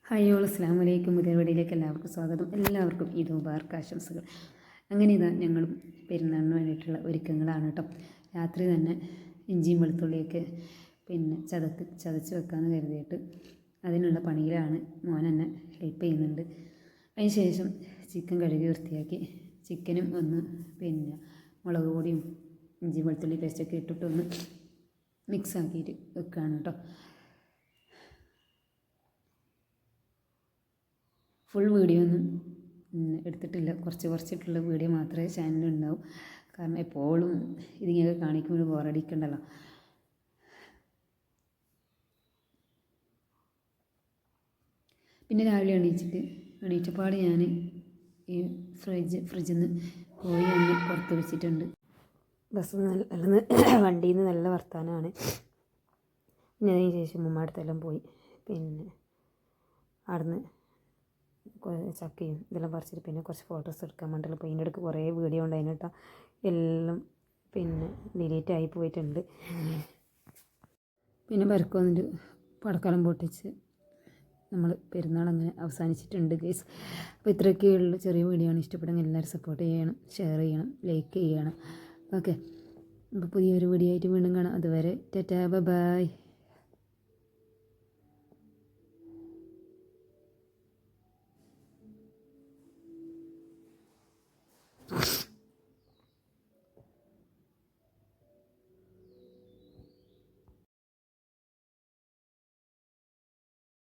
Hi all അസ്സലാമു അലൈക്കും. പുതിയ വീഡിയോയിലേക്ക് എല്ലാവർക്കും സ്വാഗതം. എല്ലാവർക്കും ഈദ് മുബാറക്ക് ആശംസകൾ. അങ്ങനെ ഇതാ ഞങ്ങളും പെരുന്നാളിന് വേണ്ടിയിട്ടുള്ള ഒരുക്കങ്ങളാണ് കേട്ടോ. രാത്രി തന്നെ ഇഞ്ചിയും വെളുത്തുള്ളിയൊക്കെ ചതച്ച് വെക്കാമെന്ന് കരുതിയിട്ട് അതിനുള്ള പണിയിലാണ്. മോൻ എന്നെ ഹെൽപ്പ് ചെയ്യുന്നുണ്ട്. അതിന് ശേഷം ചിക്കൻ കഴുകി വൃത്തിയാക്കി ചിക്കനും ഒന്ന് മുളക് പൊടിയും ഇഞ്ചി വെളുത്തുള്ളി പേസ്റ്റൊക്കെ ഇട്ടിട്ടൊന്ന് മിക്സ് ആക്കിയിട്ട് വെക്കുകയാണ് കേട്ടോ. ഫുൾ വീഡിയോ ഒന്നും എടുത്തിട്ടില്ല, കുറച്ചിട്ടുള്ള വീഡിയോ മാത്രമേ ചാനലുണ്ടാവും. കാരണം എപ്പോഴും ഇതിങ്ങനെ കാണിക്കുമ്പോൾ ബോറടിക്കണ്ടല്ലോ. പിന്നെ രാവിലെ എണീറ്റപ്പാട് ഞാൻ ഈ ഫ്രിഡ്ജിൽ നിന്ന് കോഴി ഒന്ന് പുറത്ത് വെച്ചിട്ടുണ്ട്. വണ്ടിയിൽ നിന്ന് നല്ല വർത്താനമാണ്. പിന്നെ അതിന് ശേഷം ഉമ്മടുത്തെല്ലാം പോയി അവിടുന്ന് ചക്കയും ഇതെല്ലാം പറിച്ചിട്ട് പിന്നെ കുറച്ച് ഫോട്ടോസ് എടുക്കാൻ വേണ്ടിയിട്ട് അപ്പോൾ ഇതിൻ്റെ ഇടയ്ക്ക് കുറേ വീഡിയോ ഉണ്ടായിരുന്നു കേട്ടോ. എല്ലാം ഡിലീറ്റ് ആയി പോയിട്ടുണ്ട്. പിന്നെ പരക്ക് വന്നിട്ട് പടക്കലം പൊട്ടിച്ച് നമ്മൾ പെരുന്നാൾ അങ്ങനെ അവസാനിച്ചിട്ടുണ്ട് ഗൈസ്. അപ്പോൾ ഇത്രയൊക്കെയുള്ള ചെറിയ വീഡിയോ ആണ്. ഇഷ്ടപ്പെടുമെങ്കിൽ എല്ലാവരും സപ്പോർട്ട് ചെയ്യണം, ഷെയർ ചെയ്യണം, ലൈക്ക് ചെയ്യണം. ഓക്കെ, അപ്പോൾ പുതിയൊരു വീഡിയോ ആയിട്ട് വീണ്ടും കാണാം. അതുവരെ ടാറ്റാ, ബൈ.